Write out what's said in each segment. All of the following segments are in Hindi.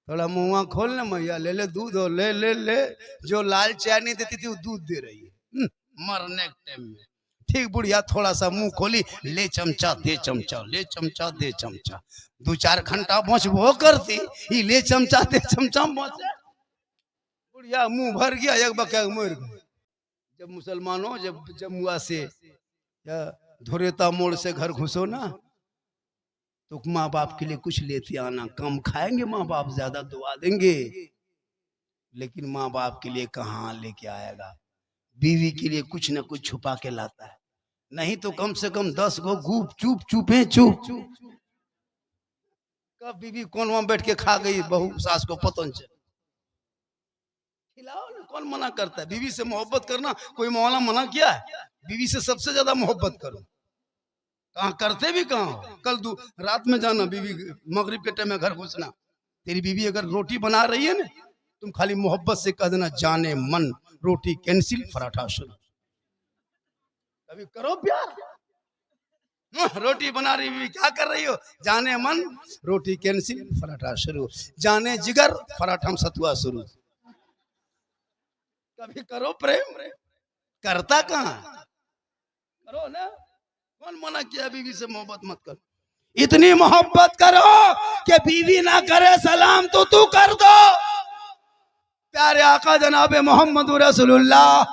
थोड़ा मुंह खोल ना मैया, ले ले दूध हो, ले ले ले। जो लाल चाय नहीं देती थी वो दूध दे रही है मरने के टाइम में। ठीक बुढ़िया थोड़ा सा मुंह खोली, ले चमचा दे चमचा, ले चमचा दे चमचा। 2-4 घंटा बच वो करती, ये ले चमचा दे चमचा बचे। बुढ़िया मुंह भर गया, एक बका मर गया। जब मुसलमानों जब जमुआ से या धुरेता मोड़ से घर घुसो ना, तो माँ बाप के लिए कुछ लेते आना। कम खाएंगे माँ बाप, ज्यादा दुआ देंगे, लेकिन माँ बाप के लिए कहाँ लेके आएगा। बीवी के लिए कुछ न कुछ छुपा के लाता है, नहीं तो कम से कम 10 गो गुप चुप चुपे चुप। कब बीवी कौन वहां बैठ के खा गई, बहू सास को पतन चल। खिलाओ ना, कौन मना करता है। बीवी से मोहब्बत करना कोई मौला मना किया है? बीवी से सबसे ज्यादा मोहब्बत करो। कहाँ करते भी कहाँ। कल रात में जाना, बीवी मगरिब के टाइम में घर घुसना। तेरी बीवी अगर रोटी बना रही है ना, तुम खाली मोहब्बत से कह देना, जाने मन रोटी कैंसिल पराठा शुरू। कभी करो प्यार। रोटी बना रही बीवी, क्या कर रही हो? जाने मन रोटी कैंसिल पराठा शुरू, जाने जिगर पराठा सतुआ शुरू। कभी करो प्रेम। करता कहाँ, करो ना। कौन मना किया बीवी से मोहब्बत मत करो? इतनी मोहब्बत करो कि बीवी ना करे सलाम तो तू कर दो। प्यारे आका जनाब मोहम्मद रसूलुल्लाह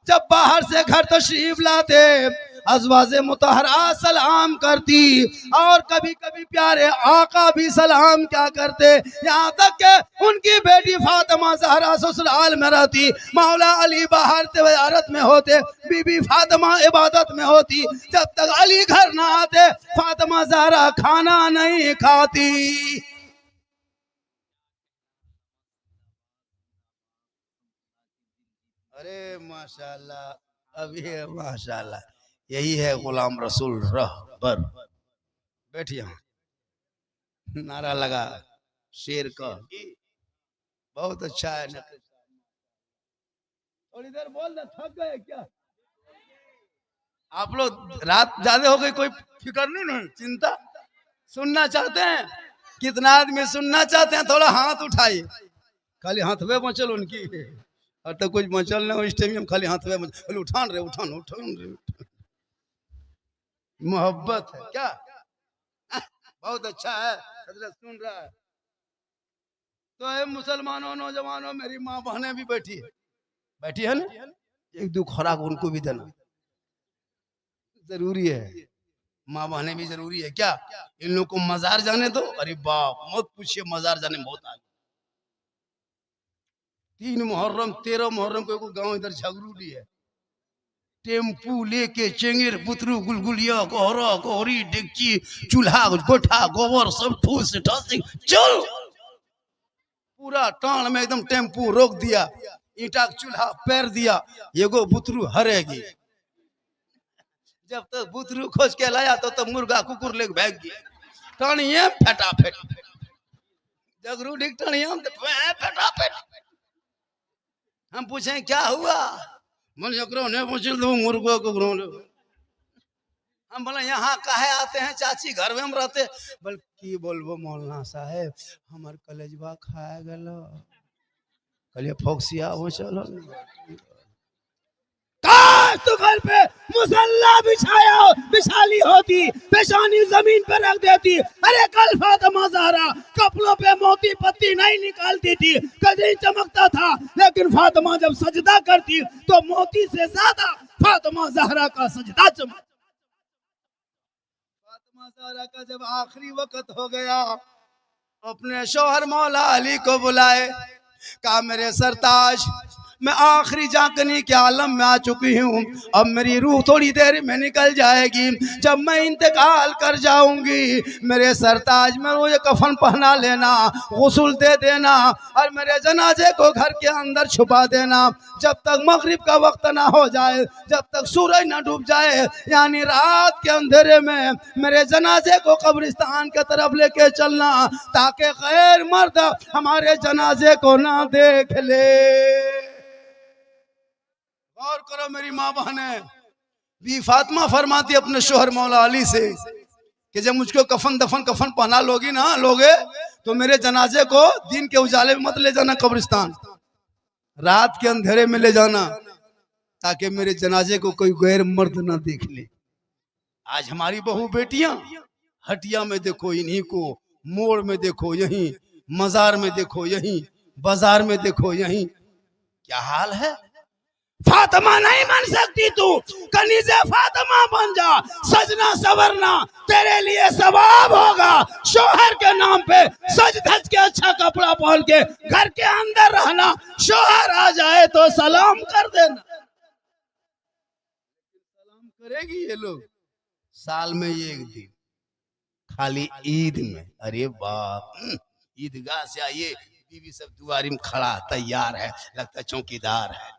जब बाहर से घर तशरीफ लाते, अज़वाजे मुतहरा सलाम करती, और कभी कभी प्यारे आका भी सलाम क्या करते। यहाँ तक के उनकी बेटी फातिमा ज़हरा ससुराल में रहती, मौला अली बाहर तिजारत में होते, बीबी फातिमा इबादत में होती। जब तक अली घर ना आते, फातिमा ज़हरा खाना नहीं खाती। अरे माशाल्लाह, अभी है माशाल्लाह। यही है गुलाम रसूल रहबर। बैठिए, नारा लगा शेर का, बहुत अच्छा है। थोड़ी देर बोल दे, थक गए क्या आप लोग? रात ज्यादा हो गई, कोई फिक्र नहीं, चिंता। सुनना चाहते हैं? कितना आदमी सुनना चाहते हैं? थोड़ा हाथ उठाइए। खाली हाथवे मचल उनकी, और तो कुछ मचल नहीं। इस टाइम खाली हाथवे मचल, उठान रे उठान उठान रे। मोहब्बत है क्या? बहुत अच्छा है। हजरत सुन रहा है तो है। मुसलमानों, नौजवानों, मेरी माँ बहनें भी बैठी है ना, एक दो खुराक उनको भी देना जरूरी है। माँ बहनें भी जरूरी है क्या? इन लोगों को मजार जाने दो। अरे बाप मत पूछिए, मजार जाने बहुत आगे। 3 मुहर्रम 13 मुहर्रम को एक गांव इधर झगरूली है, टेम्पू लेके चेंगेर पुतरू गुलगुलिया कोहरा कोहरी डेगची चूल्हा गोठा गोबर सब ठूस ठासी चल। पूरा टाण में एकदम टेम्पू रोक दिया, ईटा चूल्हा पैर दिया, एगो बुतरू हरेगी। जब तक तो बुतरू खोज के लाया तो मुर्गा कुकुर लेके भाग गया। टाणिए फटाफट जगरू डिग टाणिए फटाफट। हम पूछे क्या हुआ? मन ने पूछल दो मुर्गा को। हम बोले यहाँ काहे आते हैं चाची, घर में हम रहते। बोल की बोलबो मौलाना साहेब, हमार कलेजवा खाया गलो। कलिए फोक्सिया वो चलो तो घर पे मुसल्ला बिछाली होती, पेशानी जमीन पे रख देती। अरे कल फातिमा ज़हरा कपड़ों पे मोती पत्ती नहीं निकालती थी, कभी चमकता था, लेकिन फातिमा जब सजदा करती तो मोती से ज्यादा फातिमा ज़हरा का सजदा चमक। फातिमा ज़हरा का जब आखिरी वक्त हो गया, अपने शौहर मौला अली को बुलाए, कहा मेरे सरताज मैं आखिरी जागने के आलम में आ चुकी हूँ, अब मेरी रूह थोड़ी देर में निकल जाएगी। जब मैं इंतकाल कर जाऊंगी, मेरे सरताज में मुझे कफन पहना लेना, गुस्ल दे देना, और मेरे जनाजे को घर के अंदर छुपा देना। जब तक मगरिब का वक्त ना हो जाए, जब तक सूरज ना डूब जाए, यानी रात के अंधेरे में मेरे जनाजे को कब्रिस्तान के तरफ लेके चलना, ताकि गैर मर्द हमारे जनाजे को ना देख ले। गौर करो मेरी माँ बहने, बी फातिमा फरमाती अपने शोहर मौला अली से कि जब मुझको कफन पहना लोगी ना लोगे, तो मेरे जनाजे को दिन के उजाले में मत ले जाना कब्रिस्तान, रात के अंधेरे में ले जाना, ताकि मेरे जनाजे को कोई गैर मर्द ना देख ले। आज हमारी बहू बेटियां हटिया में देखो इन्हीं को, मोड़ में देखो यहीं, मजार में देखो यहीं, बाजार में देखो यहीं, क्या हाल है। फातिमा नहीं बन सकती तू, कनीज़े फातिमा बन जा, सजना सवरना तेरे लिए सवाब होगा। शोहर के नाम पे सज धज के अच्छा कपड़ा पहन के घर के अंदर रहना, शोहर आ जाए तो सलाम कर देना। सलाम करेगी ये लोग साल में एक दिन, खाली ईद में। अरे बाप, ईदगाह से आइए, बीवी सब दुआरी में खड़ा तैयार है, लगता चौकीदार है।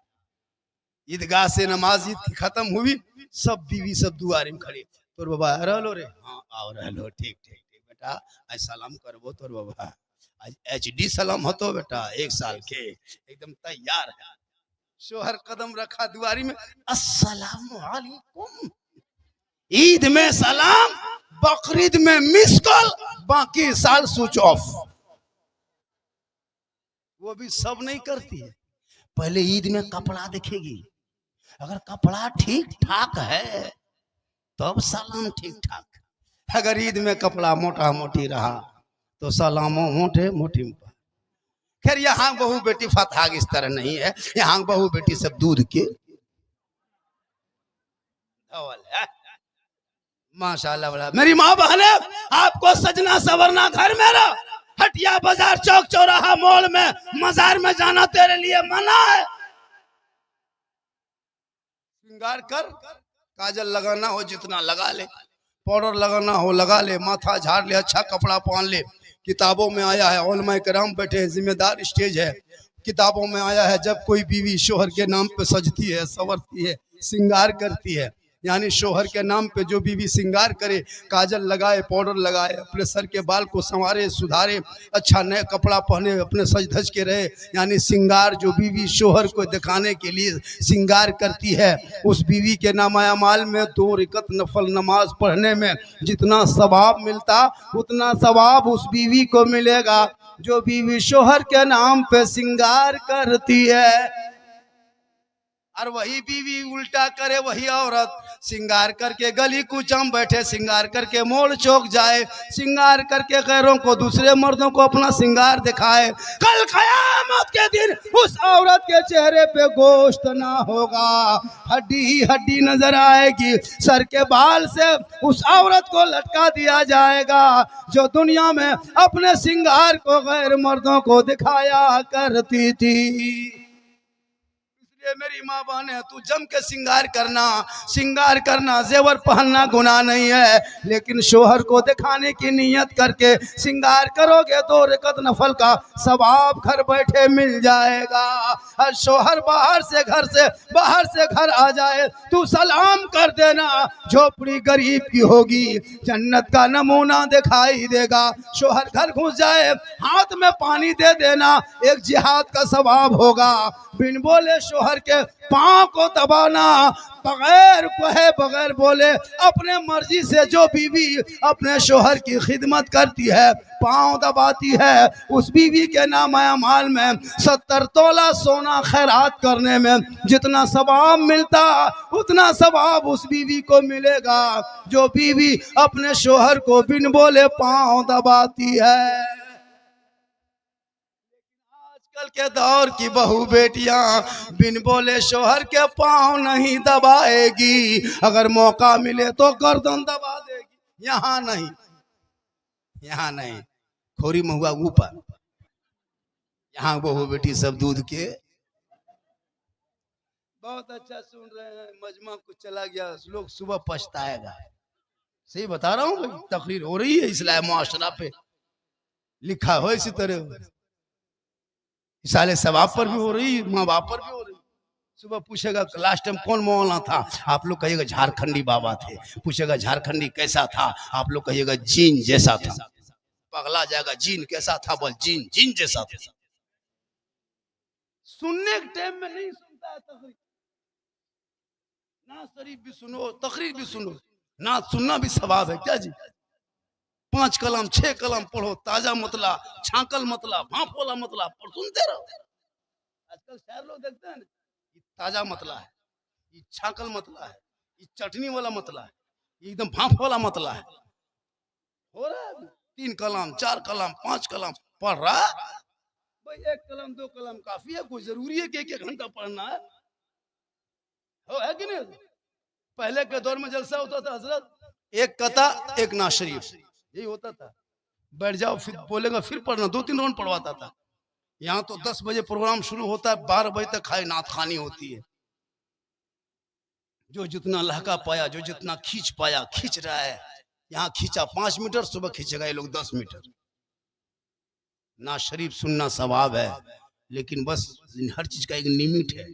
ईदगाह से नमाज ईद खत्म हुई, सब बीवी सब दुआरी में खड़ी। तोर बाबा रहलो रे, हाँ आओ रहलो, ठीक ठीक ठीक बेटा, आज सलाम करबो तोर बाबा, आज HD सलाम होतो बेटा, 1 साल के, एकदम तैयार है। शोहर कदम रखा दुआरी में, अस्सलामु अलैकुम। ईद में सलाम, बकरीद में मिस कॉल, बाकी साल स्विच ऑफ। वो भी सब नहीं करती है। पहले ईद में कपड़ा देखेगी, अगर कपड़ा ठीक ठाक है तब सलाम ठीक ठाक। अगर ईद में कपड़ा मोटा मोटी रहा तो सलामो मोटे मोटी। खैर यहाँ बहू बेटी फतहाग इस तरह नहीं है, यहाँ बहू बेटी सब दूध के है। माशाल्लाह बड़ा। मेरी माँ बहने, आपको सजना सवरना घर में रह, हटिया बाजार चौक चौराहा मॉल में मजार में जाना तेरे लिए मना है। श्रृंगार कर, काजल लगाना हो जितना लगा ले, पाउडर लगाना हो लगा ले, माथा झाड़ ले, अच्छा कपड़ा पहन ले। किताबों में आया है, उलमाए किराम बैठे हैं, जिम्मेदार स्टेज है, किताबों में आया है जब कोई बीवी शोहर के नाम पे सजती है, संवरती है, श्रृंगार करती है, यानी शोहर के नाम पे जो बीवी श्रृंगार करे, काजल लगाए, पाउडर लगाए, अपने सर के बाल को संवारे सुधारे, अच्छा नया कपड़ा पहने, अपने सज धज के रहे, यानी श्रृंगार जो बीवी शोहर को दिखाने के लिए श्रृंगार करती है, उस बीवी के नामायामाल में 2 रकअत नफल नमाज पढ़ने में जितना सवाब मिलता, उतना सवाब उस बीवी को मिलेगा जो बीवी शोहर के नाम पे श्रृंगार करती है। और वही बीवी उल्टा करे, वही औरत श्रृंगार करके गली कूचा में बैठे, श्रृंगार करके मोड़ चौक जाए, श्रृंगार करके गैरों को, दूसरे मर्दों को अपना श्रृंगार दिखाए। कल क़यामत के दिन उस औरत के चेहरे पे गोश्त ना होगा, हड्डी ही हड्डी नजर आएगी। सर के बाल से उस औरत को लटका दिया जाएगा जो दुनिया में अपने श्रृंगार को गैर मर्दों को दिखाया करती थी। मेरी माँ बहन है, तू जम के श्रृंगार करना, जेवर पहनना गुनाह नहीं है, लेकिन शोहर को दिखाने की नियत करके श्रृंगार करोगे 2 रकअत नफल का सवाब घर बैठे मिल जाएगा। और शोहर बाहर से घर आ जाए, तू सलाम कर देना, झोपड़ी गरीब की होगी, जन्नत का नमूना दिखाई देगा। शोहर घर घुस जाए, हाथ में पानी दे देना, एक जिहाद का सवाब होगा। बिन बोले शोहर के पांव को दबाना, बगैर बोले अपने मर्जी से जो बीवी अपने शोहर की खिदमत करती है, पांव दबाती है, उस बीवी के नामायामाल में 70 तोला सोना खैरात करने में जितना सवाब मिलता, उतना सवाब उस बीवी को मिलेगा जो बीवी अपने शोहर को बिन बोले पांव दबाती है। आजकल के दौर की बहू बेटियां बिन बोले शोहर के पांव नहीं दबाएगी, अगर मौका मिले तो गर्दन दबा देगी। यहाँ नहीं, खोरी महुआ ऊपर, यहाँ बहू बेटी सब दूध के। बहुत अच्छा सुन रहे हैं, मजमा कुछ चला गया, लोग सुबह पछताएगा। सही बता रहा हूँ भाई, तकरीर हो रही है इस्लाह मुआशरा पे, लिखा हो इसी तरह, साले सवाब पर भी हो रही, माँ बाप पर भी हो रही। सुबह पूछेगा लास्ट टाइम कौन मौलाना था, आप लोग कहिएगा झारखंडी बाबा थे। पूछेगा झारखंडी कैसा था, आप लोग कहिएगा जीन जैसा था। पगला जाएगा, जीन कैसा था, बोल जीन जैसा था। सुनने के टाइम में नहीं सुनता है तकरीर, ना शरीफ भी सुनो, तकरीर भी सुनो, ना सुनना भी सवाब है क्या जी। 5 कलम 6 कलम पढ़ो, ताजा मतला, छाकल मतला, भाप वाला मतला पर सुनते रहो। आजकल शहर लोग देखते हैं ना, ये ताजा मतला है, ये छाकल मतला है, ये चटनी वाला मतला है, ये एकदम भाप वाला मतला है। हो रहा है 3 कलम 4 कलम 5 कलम पढ़ रहा है भाई। 1 कलम 2 कलम काफी है, कोई जरूरी है कि 1 घंटा पढ़ना है? हो है कि नहीं? पहले के दौर में जलसा होता था हजरत, एक कथा एक नाज शरीफ, यही होता था। बैठ जाओ फिर बोलेगा फिर पढ़ना, 2-3 राउंड पढ़वाता था। यहाँ तो 10 बजे प्रोग्राम शुरू होता है, 12 बजे तक खाए नात खानी होती है। जो जितना लहका पाया, जो जितना खींच पाया खींच रहा है। यहाँ खींचा 5 मीटर, सुबह खींचेगा ये लोग 10 मीटर। नाज शरीफ सुनना सवाब है, लेकिन बस हर चीज का एक लिमिट है।